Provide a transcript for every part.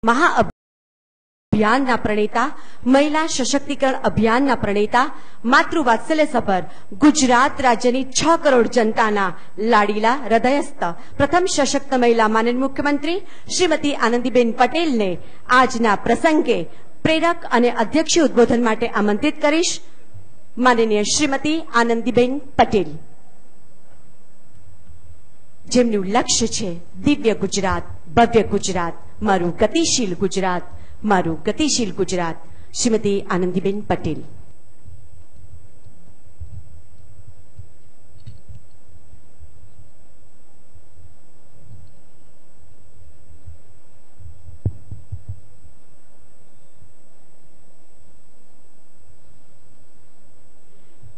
महाअभियानના प्रणेता, महिला सशक्तिकरण अभियानના प्रणेता, मातृवात्सल्य सभर गुजरात राज्यની 6 करोड़ जनताના લાડીલા હૃદયસ્થ પ્રથમ સશક્ત મહિલા માનનીય મુખ્યમંત્રી શ્રીમતી આનંદીબેન પટેલને આજના પ્રસંગે પ્રેરક અને અધ્યક્ષીય ઉદ્બોધન માટે આમંત્રિત કરીશ. માનનીય શ્રીમતી આનંદીબેન પટેલ, જેમનું લક્ષ્ય છે દિવ્ય ગુજરાત, ભવ્ય ગુજરાત, મારું ગતિશીલ ગુજરાત, મારું ગતિશીલ ગુજરાત. શ્રીમતી આનંદીબેન પટેલ.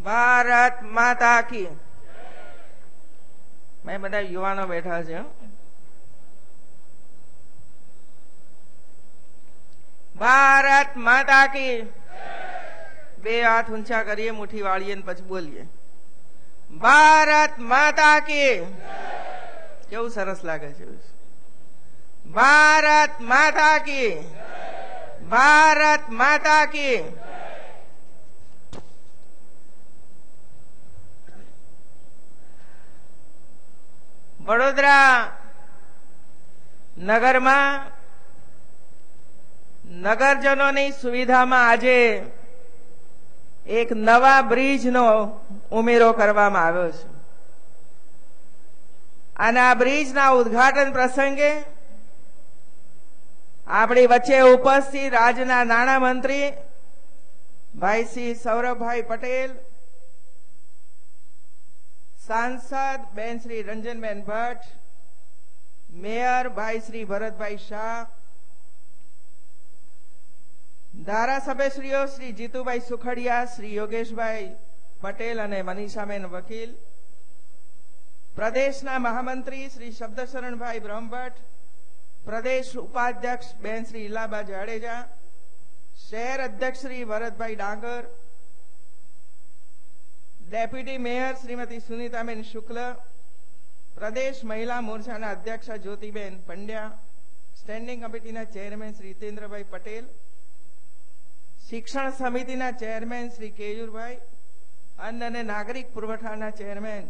ભારત માતા કી. મેં બધા યુવાનો બેઠા છે. ભારત માતા કી. બે હાથ ઊંચા કરીએ, મુઠ્ઠી વાળીએ ને પછી બોલીએ ભારત માતા કી. કેવું સરસ લાગે છે. ભારત માતા કી. ભારત માતા કી. વડોદરા નગરમાં નગરજનોની સુવિધામાં આજે એક નવા બ્રિજનો ઉમેરો કરવામાં આવ્યો છે. અને આ બ્રિજના ઉદ્ઘાટન પ્રસંગે આપણી વચ્ચે ઉપસ્થિત રાજ્યના નાણામંત્રી ભાઈ શ્રી સૌરભભાઈ પટેલ, सांसद बेन श्री रंजनबेन भट्ट, मेयर भाई श्री भरतभाई शाह, धारासभ्यश्रीओ श्री जीतुभाई सुखड़िया, श्री योगेशभाई पटेल और मनीषाबेन वकील, प्रदेशना महामंत्री श्री शब्दशरण भाई ब्रह्मभट्ट, प्रदेश उपाध्यक्ष बेन श्री इलाबा जाडेजा, शहर अध्यक्ष श्री भरतभाई डांगर, डेप्यूटी मेयर श्रीमती सुनीताबेन शुक्ल, प्रदेश महिला मोर्चाना अध्यक्ष ज्योतिबेन पंड्या, स्टेन्डिंग कमिटीना चेरमेन श्री हितेन्द्रभाई पटेल, शिक्षण समितिना चेरमेन श्री केयूरभाई, अन्न अने नागरिक पुरवठाना चेरमेन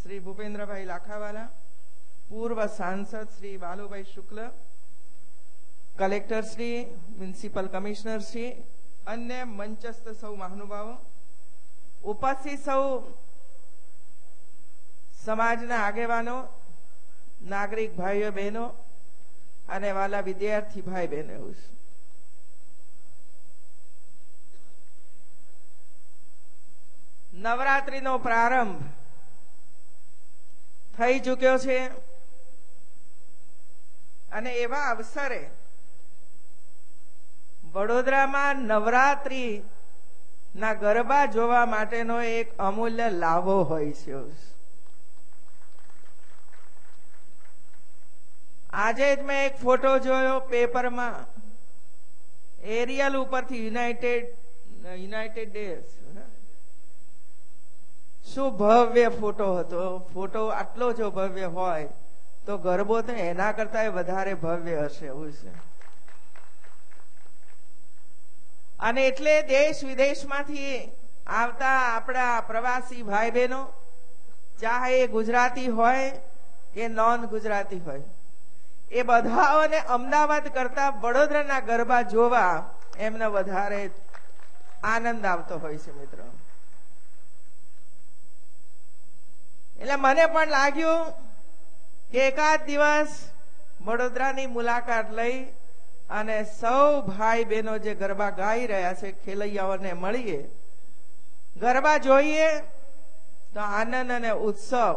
श्री भूपेन्द्रभाई लाखावाला, पूर्व सांसद Shri Balubhai Shukla, collector Shri, municipal commissioner Shri, अन्य मंचस्थ सौ महानुभावों, उपस्थित सौ समाजना आगेवानो, नागरिक भाईओ बहनों अने वाला विद्यार्थी भाई बहनों, नवरात्रीनो प्रारंभ थई चूक्यो छे अने एवा अवसरे वडोदरामां नवरात्रि ना गरबा जोवा माटेनो एक अमूल्य लाभो होय छे। आजे ज मैं एक फोटो जोयो पेपर में, एरियल ऊपर थी यूनाइटेड डेज, शू भव्य फोटो हतो। फोटो आटलो जो भव्य होय तो गरबो तो एना करता वधारे भव्य हशे एवुं छे। अने एटले देश विदेश मांथी आवता आपड़ा प्रवासी भाई बहनों, चाहे गुजराती होय के नॉन गुजराती होय, ए बधाओने अमदावाद करता वडोदराना गरबा जोवा एमने वधारे आनंद आवतो होय छे। मित्रों, એટલે મને પણ લાગ્યું કે એકાદ દિવસ વડોદરાની મુલાકાત લઈ અને સૌ ભાઈ બહેનો જે ગરબા ગાઈ રહ્યા છે ખેલૈયાઓને મળીએ, ગરબા જોઈએ તો આનંદ અને ઉત્સવ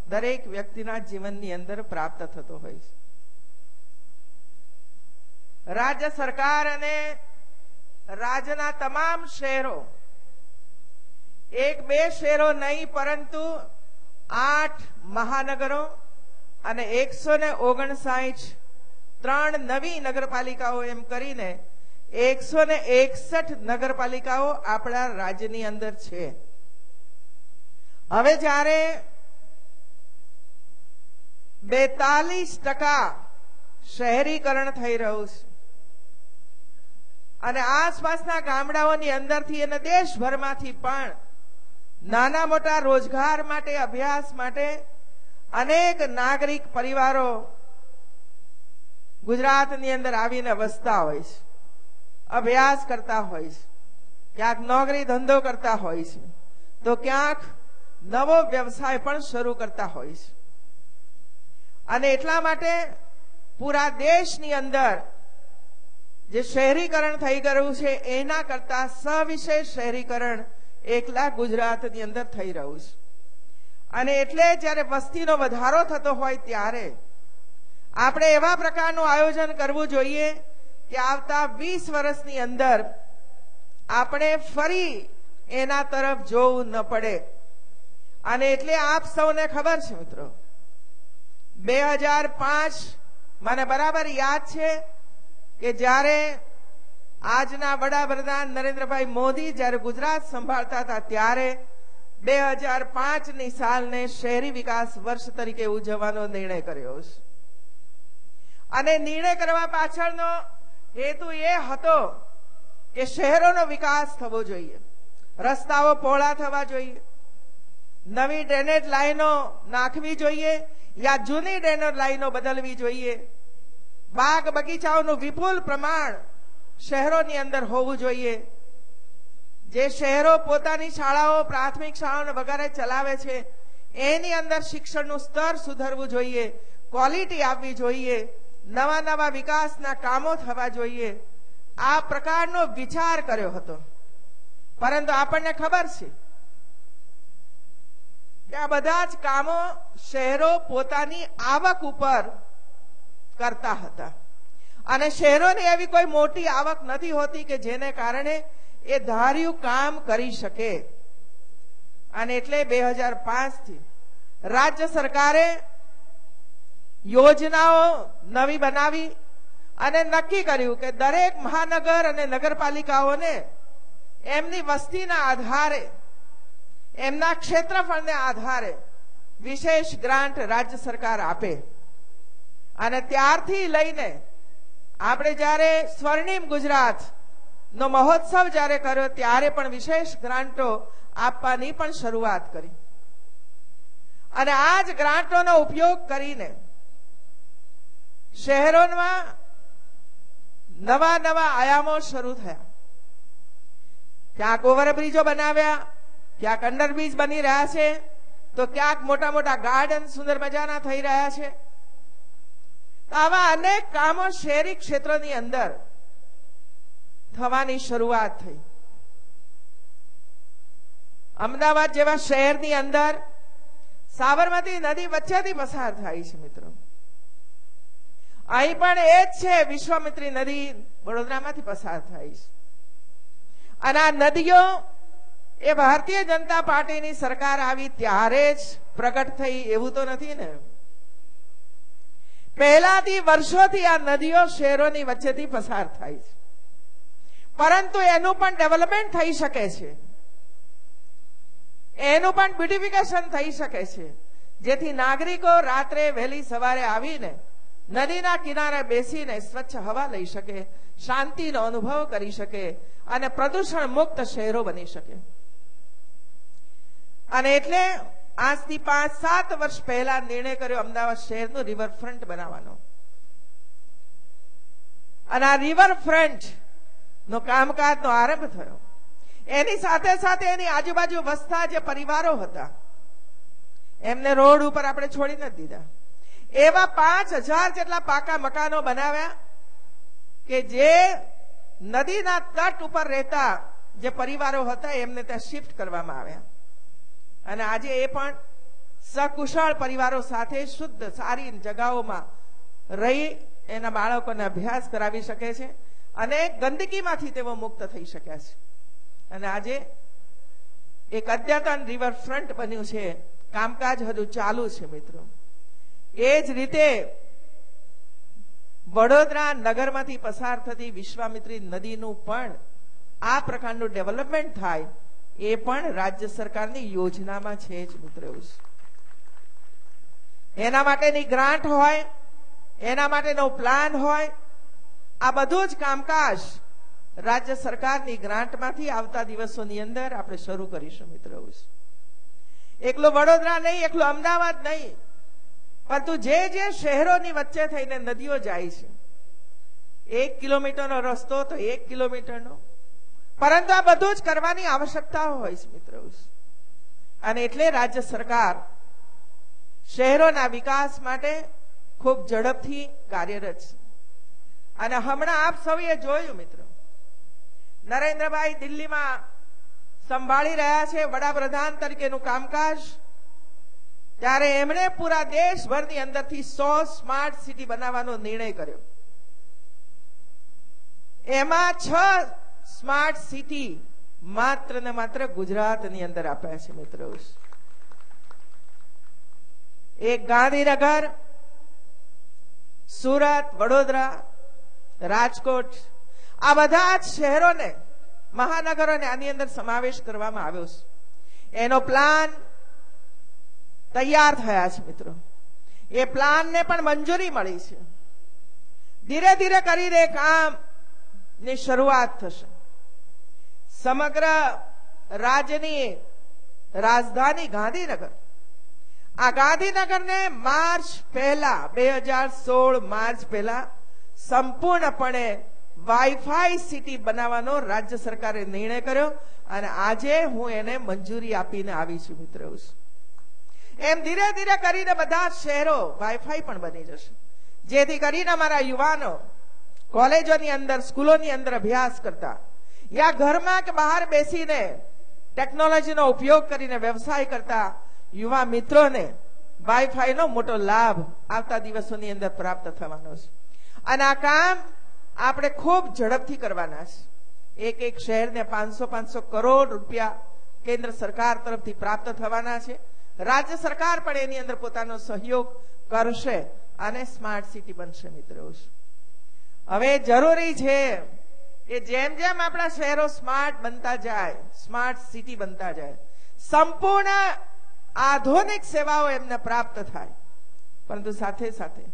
દરેક વ્યક્તિના જીવનની અંદર પ્રાપ્ત થતો હોય છે। રાજ્ય સરકાર અને રાજ્યના તમામ શહેરો, એક બે શહેરો નહીં પરંતુ 8 महानगरों અને 159 ત્રણ નવી નગરપાલિકાઓ એમ કરીને 161 નગરપાલિકાઓ આપણા રાજ્યની અંદર છે। હવે જ્યારે 42% શહેરીકરણ થઈ રહ્યું છે, અને આસપાસના ગામડાઓની અંદરથી અને દેશભરમાંથી પણ નાના મોટા રોજગાર માટે, અભ્યાસ માટે અનેક નાગરિક પરિવારો ગુજરાતની અંદર આવીને વસતા હોય છે, અભ્યાસ કરતા હોય છે, ક્યાંક નોકરી ધંધો કરતા હોય છે, તો ક્યાંક નવો વ્યવસાય પણ શરૂ કરતા હોય છે. અને એટલા માટે પૂરા દેશની અંદર જે શહેરીકરણ થઈ ગયું છે એના કરતા સવિશેષ શહેરીકરણ એકલા ગુજરાતની અંદર થઈ રહ્યું છે. અને એટલે જ્યારે વસ્તીનો વધારો થતો હોય ત્યારે આપણે એવા પ્રકારનું આયોજન કરવું જોઈએ કે આવતા 20 વર્ષની અંદર આપણે ફરી એના તરફ જોવું ન પડે. અને એટલે આપ સૌને ખબર છે મિત્રો, 2005 મને બરાબર યાદ છે કે જ્યારે આજના વડાપ્રધાન નરેન્દ્રભાઈ મોદી જ્યારે ગુજરાત સંભાળતા હતા ત્યારે 2005ની સાલને શહેરી વિકાસ વર્ષ તરીકે ઉજવવાનો નિર્ણય કર્યો છે. અને નિર્ણય કરવા પાછળનો હેતુ એ હતો કે શહેરોનો વિકાસ થવો જોઈએ, રસ્તાઓ પહોળા થવા જોઈએ, નવી ડ્રેનેજ લાઈનો નાખવી જોઈએ યા જૂની ડ્રેનેજ લાઈનો બદલવી જોઈએ, બાગ બગીચાઓનું વિપુલ પ્રમાણ શહેરોની અંદર હોવું જોઈએ. જે શહેરો પોતાની શાળાઓ, પ્રાથમિક શાળાઓ વગેરે ચલાવે છે એની અંદર શિક્ષણનું સ્તર સુધરવું જોઈએ, ક્વોલિટી આવવી જોઈએ, નવા નવા વિકાસના કામો થવા જોઈએ. આ પ્રકારનો વિચાર કર્યો હતો. પરંતુ આપણને ખબર છે કે આ બધા જ કામો શહેરો પોતાની આવક ઉપર કરતા હતા અને શહેરોની એવી કોઈ મોટી આવક નથી હોતી કે જેને કારણે એ ધાર્યું કામ કરી શકે. અને એટલે 2005થી રાજ્ય સરકારે યોજનાઓ નવી બનાવી અને નક્કી કર્યું કે દરેક મહાનગર અને નગરપાલિકાઓને એમની વસ્તીના આધારે, એમના ક્ષેત્રફળને આધારે વિશેષ ગ્રાન્ટ રાજ્ય સરકાર આપે. અને ત્યારથી લઈને આપણે જ્યારે સ્વર્ણિમ ગુજરાત નો મહોત્સવ જ્યારે કર્યો ત્યારે પણ વિશેષ ગ્રાન્ટો આપવાની પણ શરૂઆત કરી. અને આ જ ગ્રાન્ટોનો ઉપયોગ કરીને શહેરોમાં નવા નવા આયામો શરૂ થયા. ક્યાંક ઓવરબ્રિજો બનાવ્યા, ક્યાંક અંડરબ્રિજ બની રહ્યા છે, તો ક્યાંક મોટા મોટા ગાર્ડન સુંદર મજાના થઈ રહ્યા છે. આવા અનેક કામો શહેરી ક્ષેત્રની અંદર થવાની શરૂઆત થઈ. અમદાવાદ જેવા શહેરની અંદર સાબરમતી નદી વચ્ચેથી પસાર થાય છે મિત્રો. અહીં પણ એ જ છે, વિશ્વામિત્રી નદી વડોદરામાંથી પસાર થાય છે. અને આ નદીઓ એ ભારતીય જનતા પાર્ટીની સરકાર આવી ત્યારે જ પ્રગટ થઈ એવું તો નથી ને. પહેલાથી વર્ષોથી આ નદીઓ શહેરોની વચ્ચેથી પસાર થાય છે. પરંતુ એનું પણ ડેવલપમેન્ટ થઈ શકે છે, એનું પણ બ્યુટિફિકેશન થઈ શકે છે, જેથી નાગરિકો રાત્રે વહેલી સવારે આવીને નદીના કિનારે બેસીને સ્વચ્છ હવા લઈ શકે, શાંતિનો અનુભવ કરી શકે અને પ્રદૂષણ મુક્ત શહેરો બની શકે. અને એટલે આજથી 5-7 વર્ષ પહેલા નિર્ણય કર્યો અમદાવાદ શહેરનું રિવરફ્રન્ટ બનાવવાનો. અને આ રિવરફ્રન્ટ નો કામકાજનો આરંભ થયો. એની સાથે સાથે એની આજુબાજુ વસતા જે પરિવારો હતા એમને રોડ ઉપર આપણે છોડી નથી દીધા. એવા 5000 જેટલા પાકા મકાનો બનાવ્યા કે જે નદીના તટ ઉપર રહેતા જે પરિવારો હતા એમને ત્યાં શિફ્ટ કરવામાં આવ્યા. અને આજે એ પણ સકુશળ પરિવારો સાથે શુદ્ધ સારી જગાઓમાં રહી એના બાળકોને અભ્યાસ કરાવી શકે છે અને ગંદકીમાંથી તેઓ મુક્ત થઈ શક્યા છે. અને આજે એક અદ્યતન રિવરફ્રન્ટ બન્યું છે, કામકાજ હજુ ચાલુ છે મિત્રો. એ જ રીતે વડોદરા નગરમાંથી પસાર થતી વિશ્વામિત્રી નદીનું પણ આ પ્રકારનું ડેવલપમેન્ટ થાય એ પણ રાજ્ય સરકારની યોજનામાં છે જ મિત્રો. એના માટેની ગ્રાન્ટ હોય, એના માટેનો પ્લાન હોય, આ બધું જ કામકાજ રાજ્ય સરકારની ગ્રાન્ટમાંથી આવતા દિવસોની અંદર આપણે શરૂ કરીશું મિત્રો. એકલું વડોદરા નહીં, એકલું અમદાવાદ નહીં, પરંતુ જે જે શહેરોની વચ્ચે થઈને નદીઓ જાય છે, 1 કિલોમીટરનો રસ્તો તો 1 કિલોમીટરનો, પરંતુ આ બધું જ કરવાની આવશ્યકતા હોય છે મિત્રો. અને એટલે રાજ્ય સરકાર શહેરોના વિકાસ માટે ખૂબ ઝડપથી કાર્યરત છે. અને હમણાં આપ સૌએ જોયું મિત્રો, નરેન્દ્રભાઈ દિલ્હીમાં સંભાળી રહ્યા છે વડાપ્રધાન તરીકેનું કામકાજ, ત્યારે એમણે પૂરા દેશભરની અંદરથી 100 સ્માર્ટ સિટી બનાવવાનો નિર્ણય કર્યો. એમાં 6 સ્માર્ટ સિટી માત્ર ને માત્ર ગુજરાતની અંદર આપ્યા છે મિત્રો. એક ગાંધીનગર, સુરત, વડોદરા, રાજકોટ, આ બધા જ શહેરોને, મહાનગરોને આની અંદર સમાવેશ કરવામાં આવ્યો છે. એનો પ્લાન તૈયાર થયા છે મિત્રો. એ પ્લાનને પણ મંજૂરી મળી છે. ધીરે ધીરે કરીને કામની શરૂઆત થશે. સમગ્ર રાજ્યની રાજધાની ગાંધીનગર, આ ગાંધીનગરને માર્ચ પહેલા 2016 માર્ચ પહેલા સંપૂર્ણપણે વાઈફાઈ સિટી બનાવવાનો રાજ્ય સરકારે નિર્ણય કર્યો અને આજે હું એને મંજૂરી આપીને આવી છું મિત્રો. એમ ધીરે ધીરે કરીને બધા શહેરો વાઈફાઈ પણ બની જશે, જેથી કરીને અમારા યુવાનો કોલેજોની અંદર, સ્કૂલોની અંદર અભ્યાસ કરતા, યા ઘરમાં કે બહાર બેસીને ટેકનોલોજીનો ઉપયોગ કરીને વ્યવસાય કરતા યુવા મિત્રોને વાઈફાઈનો મોટો લાભ આવતા દિવસોની અંદર પ્રાપ્ત થવાનો છે. અને આ કામ આપણે ખૂબ ઝડપથી કરવાના છે. એક એક શહેરને 500 કરોડ રૂપિયા કેન્દ્ર સરકાર તરફથી પ્રાપ્ત થવાના છે. રાજ્ય સરકાર પણ એની અંદર પોતાનો સહયોગ કરશે અને સ્માર્ટ સિટી બનશે મિત્રો. હવે જરૂરી છે કે જેમ જેમ આપણા શહેરો સ્માર્ટ બનતા જાય, સ્માર્ટ સિટી બનતા જાય, સંપૂર્ણ આધુનિક સેવાઓ એમને પ્રાપ્ત થાય, પરંતુ સાથે સાથે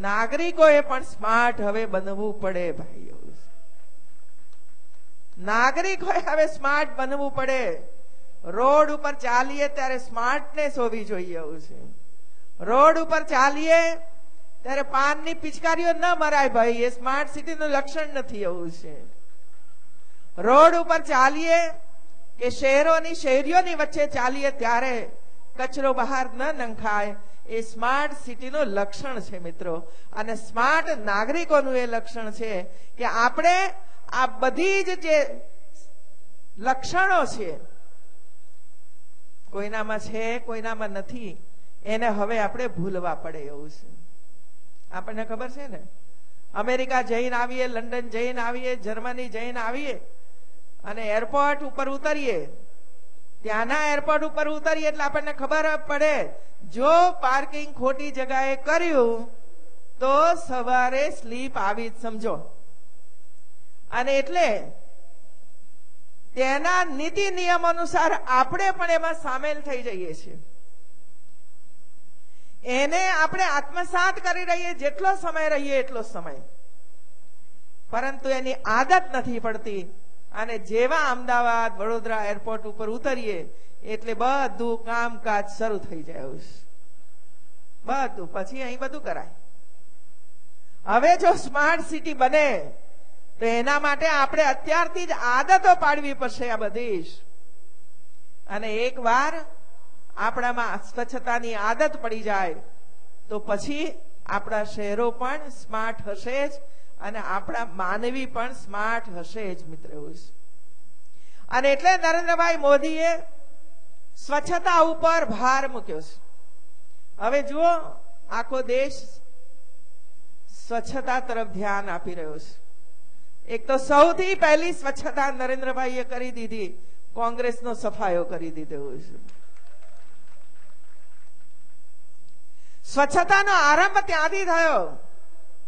નાગરિકોએ પણ સ્માર્ટ હવે બનવું પડે ભાઈઓ. નાગરિકોએ હવે સ્માર્ટ બનવું પડે. રોડ ઉપર ચાલીએ ત્યારે સ્માર્ટનેસ હોવી જોઈએ એવું છે. રોડ ઉપર ચાલીએ ત્યારે પાનની પિચકારીઓ ન મરાય ભાઈ, એ સ્માર્ટ સિટીનું લક્ષણ નથી એવું છે. રોડ ઉપર ચાલીએ કે શહેરોની શેરીઓની વચ્ચે ચાલીએ ત્યારે કચરો બહાર ન નંખાય, એ સ્માર્ટ સિટીનું લક્ષણ છે મિત્રો. અને સ્માર્ટ નાગરિકોનું એ લક્ષણ છે કે આપણે આ બધી જ જે લક્ષણો છે, કોઈનામાં છે કોઈનામાં નથી, એને હવે આપણે ભૂલવા પડે એવું છે. આપણને ખબર છે ને, અમેરિકા જઈને આવીએ, લંડન જઈને આવીએ, જર્મની જઈને આવીએ અને એરપોર્ટ ઉપર ઉતરીએ, ત્યાંના એરપોર્ટ ઉપર ઉતરીએ એટલે આપણને ખબર પડે, જો પાર્કિંગ ખોટી જગ્યાએ કર્યું તો સવારે સ્લીપ આવી જ સમજો. અને એટલે તેના નીતિ નિયમ અનુસાર આપણે પણ એમાં સામેલ થઈ જઈએ છીએ. એને આપણે આત્મસાત કરી રહીએ, જેટલો સમય રહીએ એટલો સમય, પરંતુ એની આદત નથી પડતી. અને જેવા અમદાવાદ, વડોદરા એરપોર્ટ ઉપર ઉતરીએ એટલે બધું કામકાજ શરૂ થઈ જાય. બધું પછી અહીં બધું કરાય. હવે જો સ્માર્ટ સિટી બને તો એના માટે આપણે અત્યારથી જ આદતો પાડવી પડશે આ બધી જ. અને એકવાર આપણામાં સ્વચ્છતાની આદત પડી જાય તો પછી આપણા શહેરો પણ સ્માર્ટ હશે જ અને આપણા માનવી પણ સ્માર્ટ હશે જ મિત્રો. અને એટલે નરેન્દ્રભાઈ મોદીએ સ્વચ્છતા ઉપર ભાર મૂક્યો છે. હવે જુઓ, આખો દેશ સ્વચ્છતા તરફ ધ્યાન આપી રહ્યો છે. એક તો સૌથી પહેલી સ્વચ્છતા નરેન્દ્રભાઈએ કરી દીધી, કોંગ્રેસનો સફાયો કરી દીધો છે. સ્વચ્છતાનો આરંભ ત્યાંથી થયો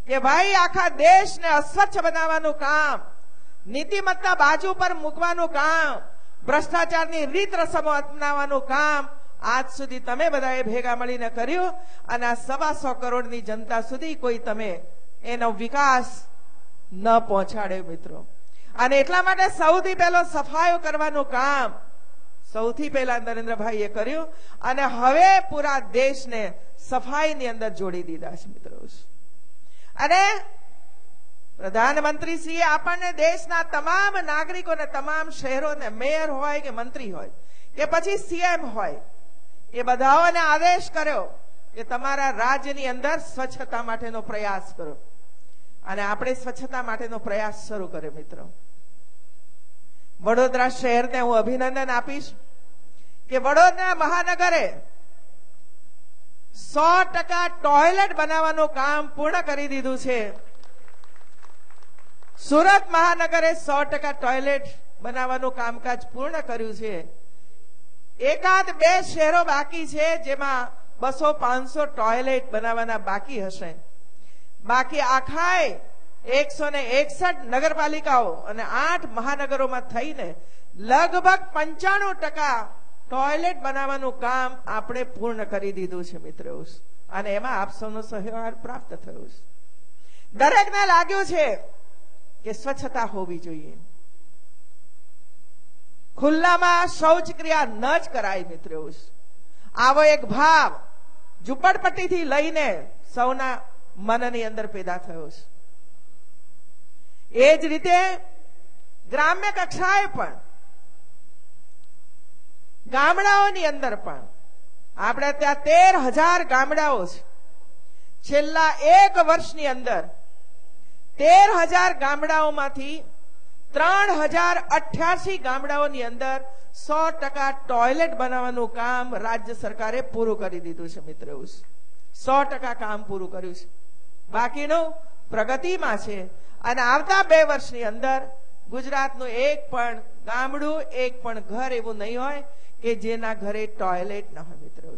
કે ભાઈ આખા દેશને અસ્વચ્છ બનાવવાનું કામ, નીતિમત્તા બાજુ પર મૂકવાનું કામ, ભ્રષ્ટાચારની રીત રસમો અપનાવવાનું કામ આજ સુધી તમે બધાએ ભેગા મળીને કર્યું. અને આ 125 કરોડની જનતા સુધી કોઈ તમે એનો વિકાસ ન પહોંચાડ્યો મિત્રો. અને એટલા માટે સૌથી પહેલો સફાયો કરવાનું કામ સૌથી પહેલા નરેન્દ્રભાઈએ કર્યું અને હવે પૂરા દેશને સફાઈની અંદર જોડી દીધા છે મિત્રો. અને પ્રધાનમંત્રીશ્રીએ આપણને દેશના તમામ નાગરિકોને, તમામ શહેરોને, મેયર હોય કે મંત્રી હોય કે પછી સીએમ હોય, એ બધાઓને આદેશ કર્યો કે તમારા રાજ્યની અંદર સ્વચ્છતા માટેનો પ્રયાસ કરો. અને આપણે સ્વચ્છતા માટેનો પ્રયાસ શરૂ કર્યો મિત્રો. વડોદરા શહેરને હું અભિનંદન આપીશ કે વડોદરા મહાનગરે 100% ટોયલેટ બનાવવાનું કામ પૂર્ણ કરી દીધું છે. સુરત મહાનગરે 100% ટોયલેટ બનાવવાનું કામકાજ પૂર્ણ કર્યું છે. એકાદ બે શહેરો બાકી છે જેમાં 200-500 ટોયલેટ બનાવવાના બાકી હશે. બાકી આખાય 161 નગરપાલિકાઓ અને 8 મહાનગરોમાં થઈને લગભગ 95% ટોયલેટ બનાવવાનું કામ આપણે પૂર્ણ કરી દીધું છે મિત્રો. અને એમાં આપ સૌનો સહયોગ પ્રાપ્ત થયો છે. દરેકને લાગ્યું છે કે સ્વચ્છતા હોવી જોઈએ. ખુલ્લામાં શૌચક્રિયા ન જ કરાય મિત્રો. આવો એક ભાવ ઝુંપડપટ્ટીથી લઈને સૌના મનની અંદર પેદા થયો છે. એ જ રીતે ગ્રામ્ય કક્ષાએ પણ, ગામડાઓની અંદર પણ આપણે ત્યાં 13,000 ગામડાઓ છે. છેલ્લા 1 વર્ષની અંદર 13,000 ગામડાઓમાંથી 3,088 ગામડાઓની અંદર 100% ટોયલેટ બનાવવાનું કામ રાજ્ય સરકારે પૂરું કરી દીધું છે મિત્રો. 100% કામ પૂરું કર્યું છે. બાકીનું પ્રગતિમાં છે. અને આવતા 2 વર્ષની અંદર ગુજરાતનું એક પણ ગામડું, એક પણ ઘર એવું નહીં હોય કે જેના ઘરે ટોયલેટ ન હોય મિત્રો.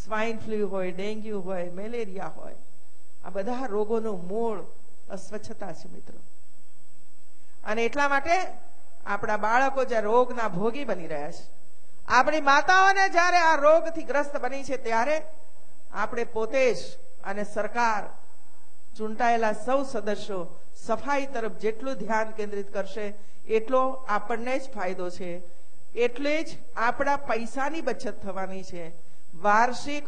સ્વાઇન ફ્લુ હોય, ડેન્ગ્યુ હોય, મેલેરિયા હોય, આ બધા રોગોનું મૂળ અસ્વચ્છતા છે મિત્રો. અને એટલા માટે આપણા બાળકો જે રોગના ભોગી બની રહ્યા છે, આપણી માતાઓને જ્યારે આ રોગથી ગ્રસ્ત બની છે, ત્યારે આપણે પોતે જ અને સરકાર, ચૂંટાયેલા સૌ સદસ્યો સફાઈ તરફ જેટલું ધ્યાન કેન્દ્રિત કરશે એટલો આપણને જ ફાયદો છે. એટલે જ આપણા પૈસાની બચત થવાની છે. વાર્ષિક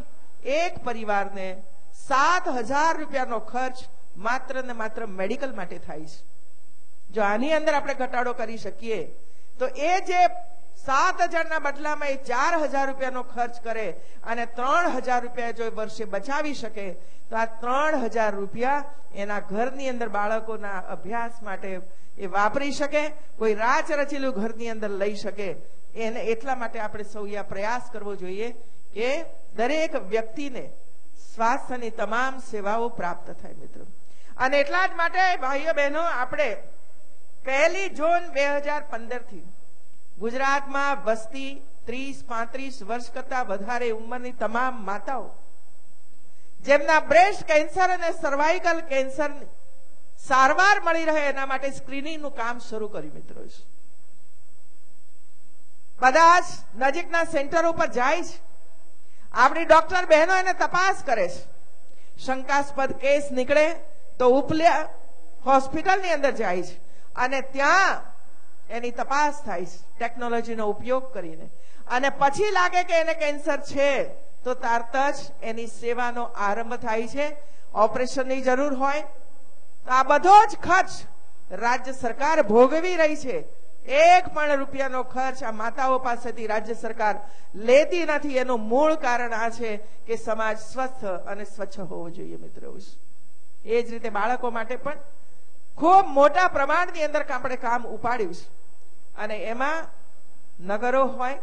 એક પરિવારને 7,000 રૂપિયાનો ખર્ચ માત્ર ને માત્ર મેડિકલ માટે થાય છે. જો આની અંદર આપણે ઘટાડો કરી શકીએ તો એ જે 7,000 ના બદલામાં એ 4,000 રૂપિયાનો ખર્ચ કરે અને 3,000 રૂપિયા જો વર્ષે બચાવી શકે તો આ 3,000 રૂપિયા એના ઘરની અંદર બાળકોના અભ્યાસ માટે એ વાપરી શકે, કોઈ રાચ રચેલું ઘરની અંદર લઈ શકે. એને એટલા માટે આપણે સૌએ આ પ્રયાસ કરવો જોઈએ કે દરેક વ્યક્તિને સ્વાસ્થ્યની તમામ સેવાઓ પ્રાપ્ત થાય મિત્રો. અને એટલા જ માટે ભાઈઓ બહેનો, આપણે 1 જૂન 2015 થી ગુજરાતમાં વસ્તી 30-35 વર્ષ કરતા વધારે ઉંમરની તમામ માતાઓ જેમના બ્રેસ્ટ કેન્સર અને સર્વાઇકલ કેન્સર સારવાર મળી રહે એના માટે સ્ક્રીનિંગનું કામ શરૂ કર્યું મિત્રો. બધા જ નજીકના સેન્ટર ઉપર જાય છે. આપણી ડોક્ટર બહેનો એને તપાસ કરે છે. શંકાસ્પદ કેસ નીકળે તો ઉપલે હોસ્પિટલની અંદર જાય છે અને ત્યાં એની તપાસ થાય છે ટેકનોલોજીનો ઉપયોગ કરીને. અને પછી લાગે કે એને કેન્સર છે તો તરત જ એની સેવાનો આરંભ થાય છે. ઓપરેશનની જરૂર હોય તો આ બધો જ ખર્ચ રાજ્ય સરકાર ભોગવી રહી છે. 1 પણ રૂપિયાનો ખર્ચ આ માતાઓ પાસેથી રાજ્ય સરકાર લેતી નથી. એનું મૂળ કારણ આ છે કે સમાજ સ્વસ્થ અને સ્વચ્છ હોવો જોઈએ મિત્રો. એ જ રીતે બાળકો માટે પણ ખૂબ મોટા પ્રમાણની અંદર આપણે કામ ઉપાડ્યું છે. અને એમાં નગરો હોય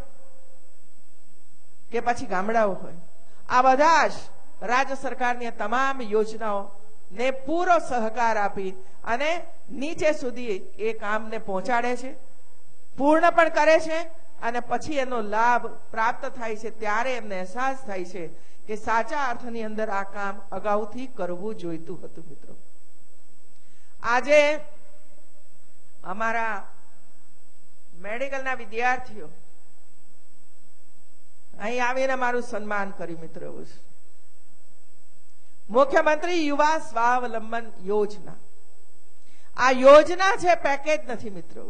કે પછી ગામડાઓ હોય, આ બધા જ રાજ્ય સરકારની તમામ યોજનાઓ ને પૂરો સહકાર આપી અને નીચે સુધી એ કામને પહોંચાડે છે, પૂર્ણ પણ કરે છે. અને પછી એનો લાભ પ્રાપ્ત થાય છે ત્યારે એમને અહેસાસ થાય છે કે સાચા અર્થની અંદર આ કામ અગાઉથી કરવું જોઈતું હતું મિત્રો. આજે અમારા મેડિકલના વિદ્યાર્થીઓ અહીં આવીને મારું સન્માન કર્યું મિત્રો. મુખ્યમંત્રી યુવા સ્વાવલંબન યોજના, આ યોજના છે, પેકેજ નથી મિત્રો.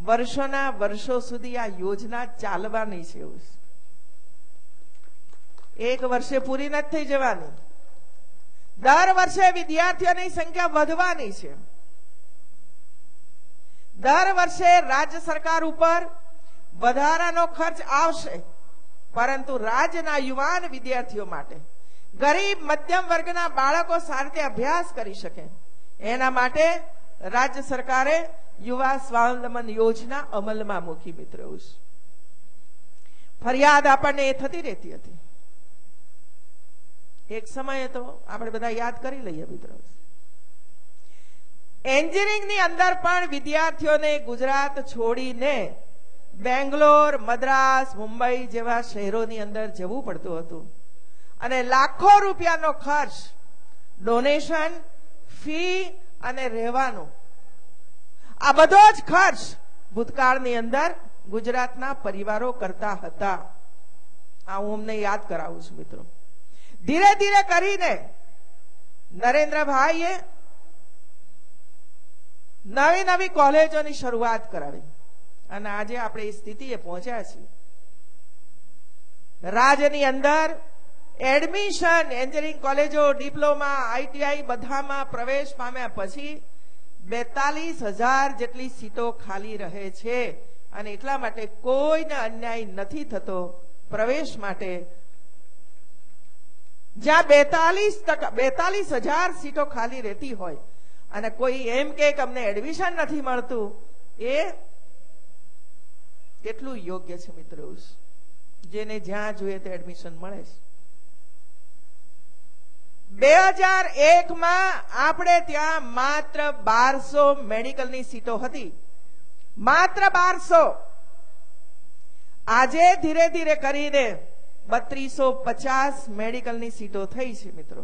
વર્ષોના વર્ષો સુધી આ યોજના ચાલવાની છે. એક વર્ષે પૂરી નથી થઈ જવાની. દર વર્ષે વિદ્યાર્થીઓની સંખ્યા વધવાની છે. દર વર્ષે રાજ્ય સરકાર ઉપર વધારાનો ખર્ચ આવશે, પરંતુ રાજ્યના યુવાન વિદ્યાર્થીઓ માટે, ગરીબ મધ્યમ વર્ગના બાળકો સારી રીતે અભ્યાસ કરી શકે એના માટે રાજ્ય સરકારે યુવા સ્વાવલંબન યોજના અમલમાં મૂકી. મિત્રો, ફરિયાદ આપણને એ થતી રહેતી હતી. એક સમયે તો આપણે બધા યાદ કરી લઈએ મિત્રો, એન્જિનિયરિંગની અંદર પણ વિદ્યાર્થીઓને ગુજરાત છોડીને બેંગ્લોર, મદ્રાસ, મુંબઈ જેવા શહેરોની અંદર જવું પડતું હતું અને લાખો રૂપિયાનો ખર્ચ ડોનેશન, ફી અને રહેવાનું, આ બધો જ ખર્ચ ભૂતકાળની અંદર ગુજરાતના પરિવારો કરતા હતા. આ હું અમને યાદ કરાવું છું મિત્રો. ધીરે ધીરે કરીને નરેન્દ્રભાઈએ નવી નવી કોલેજોની શરૂઆત કરાવી અને આજે આપણે એ સ્થિતિએ પહોંચ્યા છીએ. રાજ્યની અંદર એડમિશન, એન્જિનિયરિંગ કોલેજો, ડિપ્લોમા, આઈટીઆઈ બધામાં પ્રવેશ પામ્યા પછી 42,000 જેટલી સીટો ખાલી રહે છે અને એટલા માટે કોઈને અન્યાય નથી થતો પ્રવેશ માટે. જ્યાં 42,000 સીટો ખાલી રહેતી હોય અને કોઈ એમ કે અમને એડમિશન નથી મળતું, એ કેટલું યોગ્ય છે મિત્રો? જેને જ્યાં જોઈએ તે એડમિશન મળે છે. 2001માં આપણે ત્યાં માત્ર 1200 મેડિકલની સીટો હતી, માત્ર 1200. આજે ધીરે ધીરે કરીને 3250 મેડિકલની સીટો થઈ છે મિત્રો.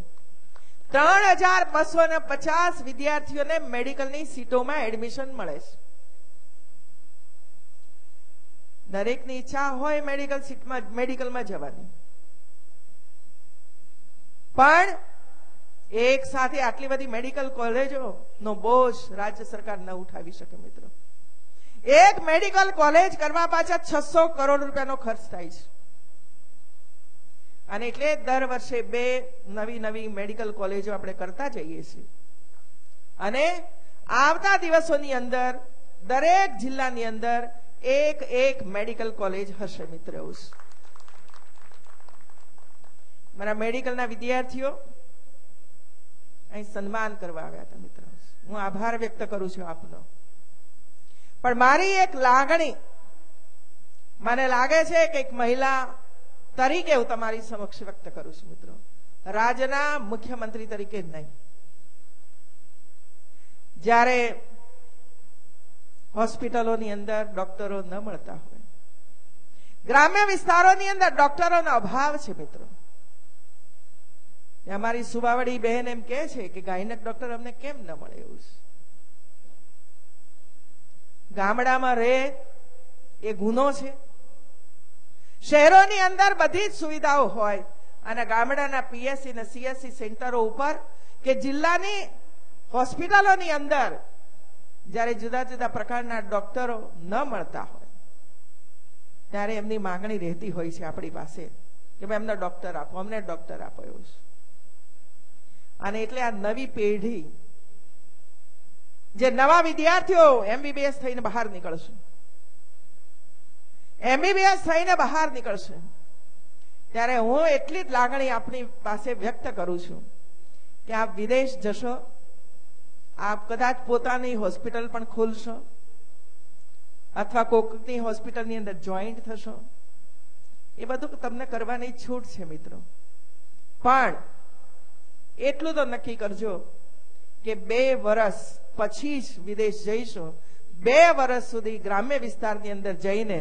3250 વિદ્યાર્થીઓને મેડિકલની સીટોમાં એડમિશન મળે છે. દરેકની ઈચ્છા હોય મેડિકલમાં જવાની, પણ એક સાથે આટલી બધી મેડિકલ કોલેજો નો બોજ રાજ્ય સરકાર ન ઉઠાવી શકે મિત્રો. એક મેડિકલ કોલેજ કરવા પાછળ 600 કરોડ રૂપિયાનો ખર્ચ થાય છે અને એટલે દર વર્ષે 2 નવી મેડિકલ કોલેજો આપણે કરતા જઈએ છીએ અને આવતા દિવસોની અંદર દરેક જિલ્લાની અંદર એક મેડિકલ કોલેજ હશે મિત્રો. મારા મેડિકલના વિદ્યાર્થીઓ અહીં સન્માન કરવા આવ્યા હતા મિત્રો. હું આભાર વ્યક્ત કરું છું આપનો. પણ મારી એક લાગણી, મને લાગે છે કે એક મહિલા તરીકે હું તમારી સમક્ષ વ્યક્ત કરું છું મિત્રો, રાજ્યના મુખ્યમંત્રી તરીકે નહીં. જ્યારે હોસ્પિટલોની અંદર ડોક્ટરો ન મળતા હોય, ગ્રામ્ય વિસ્તારોની અંદર ડોક્ટરોનો અભાવ છે મિત્રો. અમારી સુબાવડી બહેન એમ કે છે કે ગાયનેક ડોક્ટર અમને કેમ ન મળે? એવું ગામડામાં રહે એ ગુનો છે. શહેરોની અંદર બધી જ સુવિધાઓ હોય અને ગામડાના પીએસસી અને સીએસસી સેન્ટરો ઉપર કે જિલ્લાની હોસ્પિટલોની અંદર જ્યારે જુદા જુદા પ્રકારના ડોક્ટરો ન મળતા હોય ત્યારે એમની માંગણી રહેતી હોય છે આપણી પાસે કે ભાઈ અમને ડોક્ટર આપો, અમને ડોક્ટર આપો. એવું છે. અને એટલે આ નવી પેઢી, જે નવા વિદ્યાર્થીઓ એમબીબીએસ થઈને બહાર નીકળશે, ત્યારે હું એટલી જ લાગણી આપની પાસે વ્યક્ત કરું છું કે આપ વિદેશ જશો, આપ કદાચ પોતાની હોસ્પિટલ પણ ખોલશો અથવા કોઈકની હોસ્પિટલની અંદર જોઈન્ટ થશો, એ બધું તમને કરવાની છૂટ છે મિત્રો. પણ એટલું તો નક્કી કરજો કે 2 વર્ષ પછી જ વિદેશ જઈશું. 2 વર્ષ સુધી ગ્રામ્ય વિસ્તારની અંદર જઈને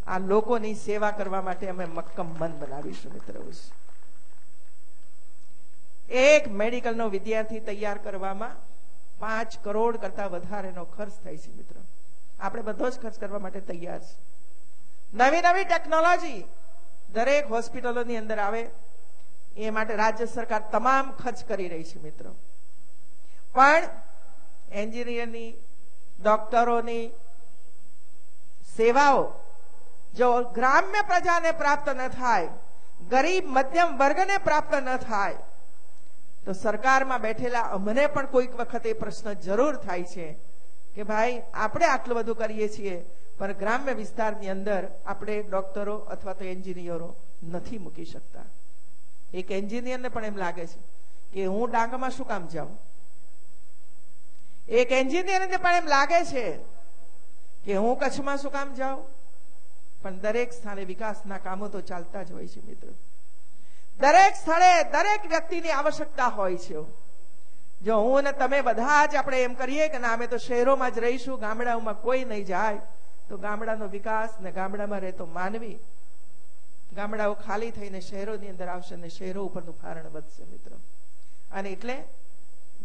આ લોકોની સેવા કરવા માટે અમે મક્કમ મન બનાવીશું મિત્રો. એક મેડિકલનો વિદ્યાર્થી તૈયાર કરવામાં 5 કરોડ કરતા વધારેનો ખર્ચ થાય છે મિત્રો. આપણે બધો જ ખર્ચ કરવા માટે તૈયાર છે. નવી ટેકનોલોજી દરેક હોસ્પિટલોની અંદર આવે એ માટે રાજ્ય સરકાર તમામ ખર્ચ કરી રહી છે મિત્રો. પણ એન્જિનિયરની, ડોક્ટરોની સેવાઓ જો ગ્રામ્ય પ્રજાને પ્રાપ્ત ન થાય, ગરીબ મધ્યમ વર્ગને પ્રાપ્ત ન થાય, તો સરકારમાં બેઠેલા અમને પણ કોઈક વખતે પ્રશ્ન જરૂર થાય છે કે ભાઈ આપણે આટલું બધું કરીએ છીએ પણ ગ્રામ્ય વિસ્તારની અંદર આપણે ડોક્ટરો અથવા તો એન્જિનિયરો નથી મૂકી શકતા. એક એન્જિનિયરને પણ એમ લાગે છે કે હું ડાંગમાં શું કામ જાઉં. એક એન્જિનિયરને પણ એમ લાગે છે કે હું કચ્છમાં શું કામ જાઉં. પણ દરેક સ્થાને વિકાસના કામો તો ચાલતા જ હોય છે મિત્રો. દરેક સ્થળે દરેક વ્યક્તિની આવશ્યકતા હોય છે. જો હું ને તમે બધા જ આપણે એમ કરીએ કે ના અમે તો શહેરોમાં જ રહીશું, ગામડાઓમાં કોઈ નહીં જાય, તો ગામડાનો વિકાસ ને ગામડામાં રહેતો માનવી, ગામડાઓ ખાલી થઈને શહેરોની અંદર આવશે અને શહેરો ઉપરનું ભારણ વધશે મિત્રો. અને એટલે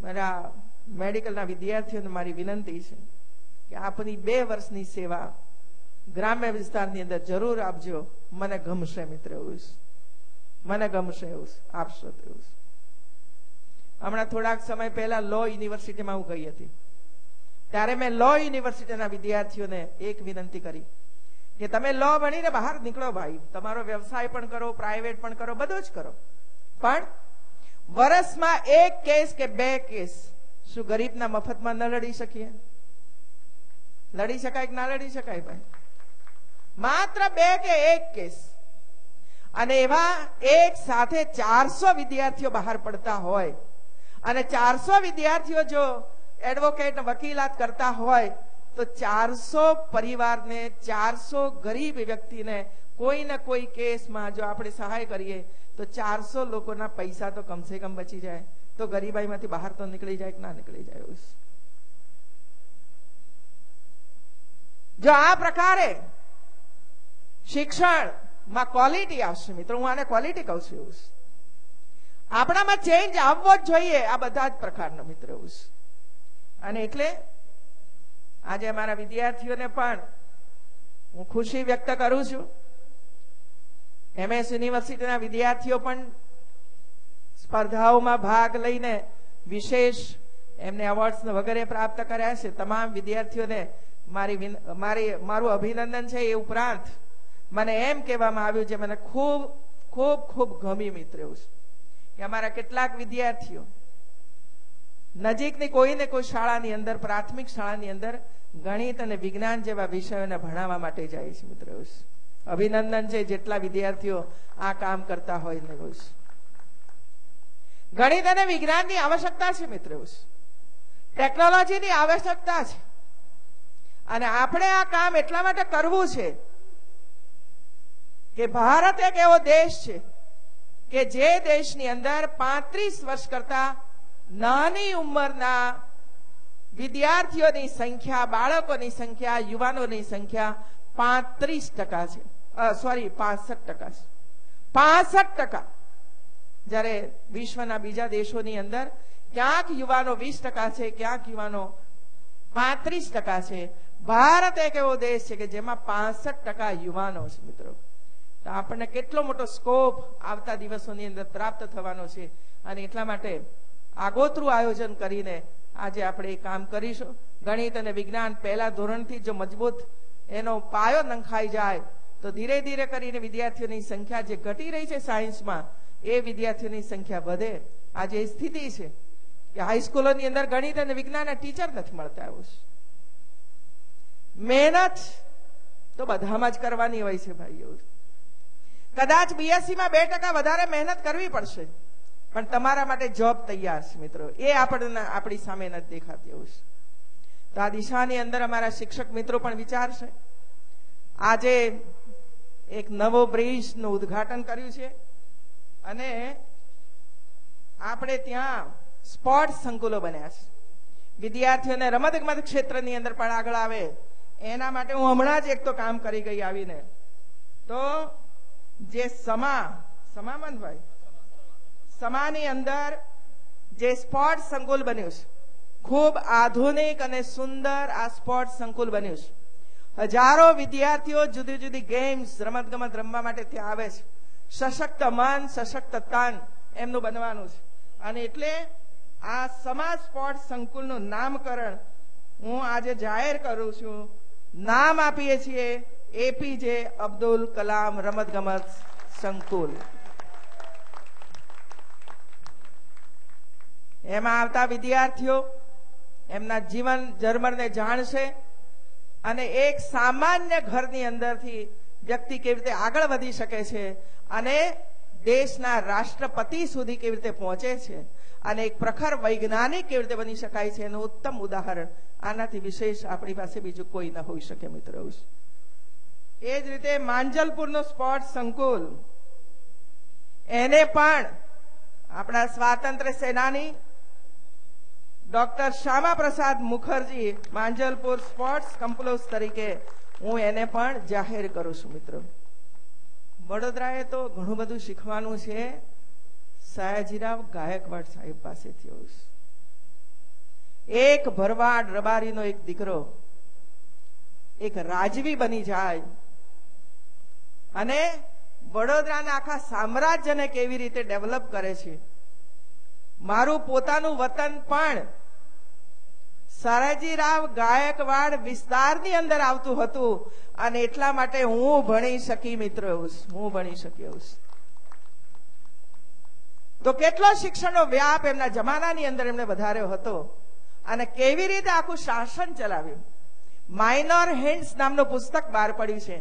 મારા મેડિકલના વિદ્યાર્થીઓને મારી વિનંતી છે કે આપની 2 વર્ષની સેવા ગ્રામ્ય વિસ્તારની અંદર જરૂર આપજો. મને ગમશે મિત્ર, એવું મને ગમશે, એવું આપશો તો એવું. હમણાં થોડાક સમય પહેલા લો યુનિવર્સિટીમાં હું ગઈ હતી, ત્યારે મેં લો યુનિવર્સિટીના વિદ્યાર્થીઓને એક વિનંતી કરી કે તમે લો ભણીને બહાર નીકળો ભાઈ, તમારો વ્યવસાય પણ કરો, પ્રાઇવેટ પણ કરો, બધું જ કરો, પણ વર્ષમાં 1 કેસ કે 2 કેસ શું ગરીબના મફતમાં ન લડી શકીએ? લડી શકાય કે ના લડી શકાય ભાઈ? માત્ર 2 કે 1 કેસ, અને એવા એક સાથે 400 વિદ્યાર્થીઓ બહાર પડતા હોય અને 400 વિદ્યાર્થીઓ જો એડવોકેટ વકીલાત કરતા હોય તો 400 પરિવારને, 400 ગરીબ વ્યક્તિને કોઈ ને કોઈ કેસમાં જો આપણે સહાય કરીએ તો 400 લોકોના પૈસા તો કમસે કમ બચી જાય. તો ગરીબાઈમાંથી બહાર તો નીકળી જાય કે ના નીકળી જાય? જો આ પ્રકારે શિક્ષણમાં ક્વોલિટી આવશે મિત્રો, હું આને ક્વોલિટી કહું છું, આપણામાં ચેન્જ આવવો જ જોઈએ આ બધા જ પ્રકારનો મિત્રો. અને એટલે આજે અમારા વિદ્યાર્થીઓને પણ હું ખુશી વ્યક્ત કરું છું. MS યુનિવર્સિટીના વિદ્યાર્થીઓ પણ સ્પર્ધાઓમાં ભાગ લઈને વિશેષ એમને એવોર્ડ્સ વગેરે પ્રાપ્ત કર્યા છે. તમામ વિદ્યાર્થીઓને મારું અભિનંદન છે. એ ઉપરાંત મને એમ કહેવામાં આવ્યું છે, મને ખૂબ ખૂબ ખૂબ ગમી મિત્ર, એવું કે અમારા કેટલાક વિદ્યાર્થીઓ નજીકની કોઈ ને કોઈ શાળાની અંદર, પ્રાથમિક શાળાની અંદર ગણિત અને વિજ્ઞાન જેવા વિષયોને ભણાવવા માટે જાય છે મિત્ર. અભિનંદન છે જેટલા વિદ્યાર્થીઓ આ કામ કરતા હોય ને. ગણિત અને વિજ્ઞાનની આવશ્યકતા છે મિત્ર, ટેકનોલોજીની આવશ્યકતા છે, અને આપણે આ કામ એટલા માટે કરવું છે કે ભારત એક એવો દેશ છે કે જે દેશની અંદર 35 વર્ષ કરતા નાની ઉંમરના વિદ્યાર્થીઓની સંખ્યા, બાળકોની સંખ્યા, યુવાનોની સંખ્યા 35% છે. 65% છે. 65%. જ્યારે વિશ્વના બીજા દેશોની અંદર ક્યાંક યુવાનો 20% છે, ક્યાંક યુવાનો 35% છે. ભારત એક એવો દેશ છે કે જેમાં 65% યુવાનો છે મિત્રો. તો આપણને કેટલો મોટો સ્કોપ આવતા દિવસોની અંદર પ્રાપ્ત થવાનો છે. અને એટલા માટે આગોતરું આયોજન કરીને આજે આપણે એ કામ કરીશું. ગણિત અને વિજ્ઞાન પહેલા ધોરણથી જો મજબૂત એનો પાયો નંખાઈ જાય તો ધીરે ધીરે કરીને વિદ્યાર્થીઓની સંખ્યા જે ઘટી રહી છે સાયન્સમાં, એ વિદ્યાર્થીઓની સંખ્યા વધે. આજે એ સ્થિતિ છે કે હાઈસ્કૂલોની અંદર ગણિત અને વિજ્ઞાનના ટીચર નથી મળતા. એવું મહેનત તો બધામાં જ કરવાની હોય છે ભાઈ. એવું કદાચ BSc માં 2% વધારે મહેનત કરવી પડશે, પણ તમારા માટે જોબ તૈયાર છે મિત્રો. એ આપણી સામે નથી દેખાતી. એવું તો આ દિશાની અંદર અમારા શિક્ષક મિત્રો પણ વિચારશે. આજે એક નવો બ્રિજનું ઉદ્ઘાટન કર્યું છે અને આપણે ત્યાં સ્પોર્ટ્સ સંકુલો બન્યા છે. વિદ્યાર્થીઓને રમતગમત ક્ષેત્રની અંદર પણ આગળ આવે એના માટે હું હમણાં જ એક તો કામ કરી ગઈ આવીને. તો જે સમાની અંદર જે સ્પોર્ટ્સ સંકુલ બન્યું છે, ખૂબ આધુનિક અને સુંદર આ સ્પોર્ટ્સ સંકુલ બન્યું છે. હજારો વિદ્યાર્થીઓ જુદી જુદી ગેમ્સ, રમતગમત રમવા માટે ત્યાં આવે છે. સશક્ત મન, સશક્ત તન એમનું બનવાનું છે. અને એટલે આ સમાજ સ્પોર્ટ્સ સંકુલનું નામકરણ હું આજે જાહેર કરું છું. નામ આપીએ છીએ એપીજે અબ્દુલ કલામ રમતગમત સંકુલ. એમાં આવતા વિદ્યાર્થીઓ એમના જીવન જર્મરને જાણશે અને એક સામાન્ય ઘરની અંદરથી વ્યક્તિ કેવી રીતે આગળ વધી શકે છે અને દેશના રાષ્ટ્રપતિ સુધી કેવી રીતે પહોંચે છે અને એક પ્રખર વૈજ્ઞાનિક કેવી રીતે બની શકાય છે એનું ઉત્તમ ઉદાહરણ આનાથી વિશેષ આપણી પાસે બીજું કોઈ ન હોઈ શકે મિત્રો. એ જ રીતે માંજલપુરનું સ્પોર્ટ્સ સંકુલ, એને પણ આપણા સ્વાતંત્ર્ય સેનાની doctor Shyama Prasad Mukherjee Manjalpur sports complex તરીકે હું એને પણ જાહેર કરું છું મિત્રો. વડોદરાએ તો ઘણું બધું શીખવાનું છે સયાજીરાવ ગાયકવાડ સાહેબ પાસેથી. એક ભરવાડ રબારીનો એક દીકરો એક રાજવી બની જાય અને વડોદરાના આખા સામ્રાજ્યને કેવી રીતે ડેવલપ કરે છે. મારું પોતાનું વતન પણ સયાજીરાવ ગાયકવાડ વિસ્તારની અંદર આવતું હતું અને એટલા માટે હું ભણી શકી મિત્રો. હું ભણી શક્યો. તો કેટલો શિક્ષણનો વ્યાપ એમના જમાનાની અંદર એમણે વધાર્યો હતો અને કેવી રીતે આખું શાસન ચલાવ્યું. માઇનોર હેન્ડ્સ નામનું પુસ્તક બહાર પડ્યું છે.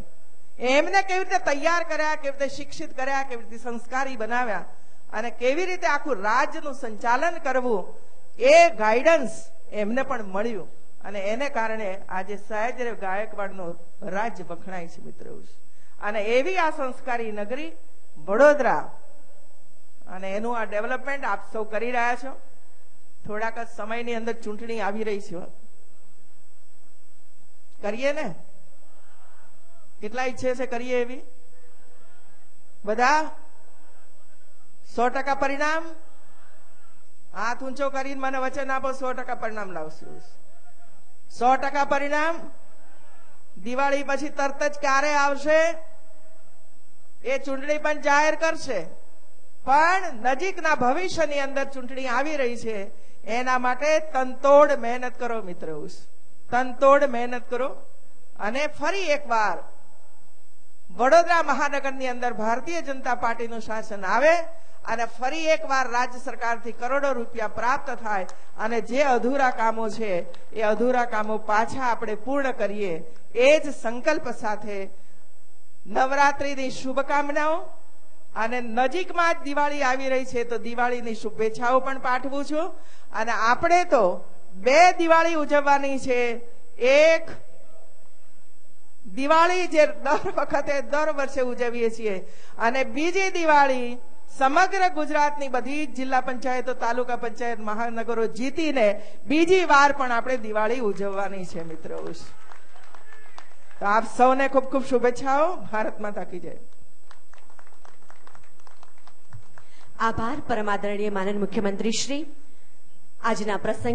એમને કેવી રીતે તૈયાર કર્યા, કેવી રીતે શિક્ષિત કર્યા, કેવી રીતે સંસ્કારી બનાવ્યા અને કેવી રીતે આખું રાજ્યનું સંચાલન કરવું એ ગાઈડન્સ એમને પણ મળ્યું અને એને કારણે આજે સયાજીરાવ ગાયકવાડનું રાજ્ય વખણાય છે મિત્રો. અને એવી આ સંસ્કારી નગરી વડોદરા અને એનું આ ડેવલપમેન્ટ આપ સૌ કરી રહ્યા છો. થોડાક જ સમયની અંદર ચૂંટણી આવી રહી છે. કરીએ ને? કેટલા ઈચ્છે છે કરીએ એવી? બધા 100% પરિણામ? હાથ ઊંચો કરીને મને વચન આપો 100% પરિણામ લાવશું. 100% પરિણામ દિવાળી પછી તરત જ ક્યારે આવશે એ ચૂંટણી પણ જાહેર કરશે. પણ નજીકના ભવિષ્યની અંદર ચૂંટણી આવી રહી છે એના માટે તનતોડ મહેનત કરો મિત્રો. તનતોડ મહેનત કરો અને ફરી એકવાર વડોદરા મહાનગરની અંદર ભારતીય જનતા પાર્ટીનું શાસન આવે અને ફરી એકવાર રાજ્ય સરકારથી કરોડો રૂપિયા પ્રાપ્ત થાય અને જે અધૂરા કામો છે એ અધૂરા કામો પાછા આપણે પૂર્ણ કરીએ એ જ સંકલ્પ સાથે નવરાત્રીની શુભકામનાઓ અને નજીકમાં જ દિવાળી આવી રહી છે તો દિવાળીની શુભેચ્છાઓ પણ પાઠવું છું. અને આપણે તો 2 દિવાળી ઉજવવાની છે. એક દિવાળી જે દર વર્ષે ઉજવીએ છીએ અને બીજી દિવાળી સમગ્ર ગુજરાતની બધી જિલ્લા પંચાયતો, તાલુકા પંચાયત, મહાનગરો જીતીને બીજી વાર પણ આપણે દિવાળી ઉજવવાની છે મિત્રો. તો આપ સૌને ખૂબ ખૂબ શુભેચ્છાઓ. ભારત માતા કી જય. આભાર પરમ આદરણીય માનનીય મુખ્યમંત્રી શ્રી. આજના પ્રસંગ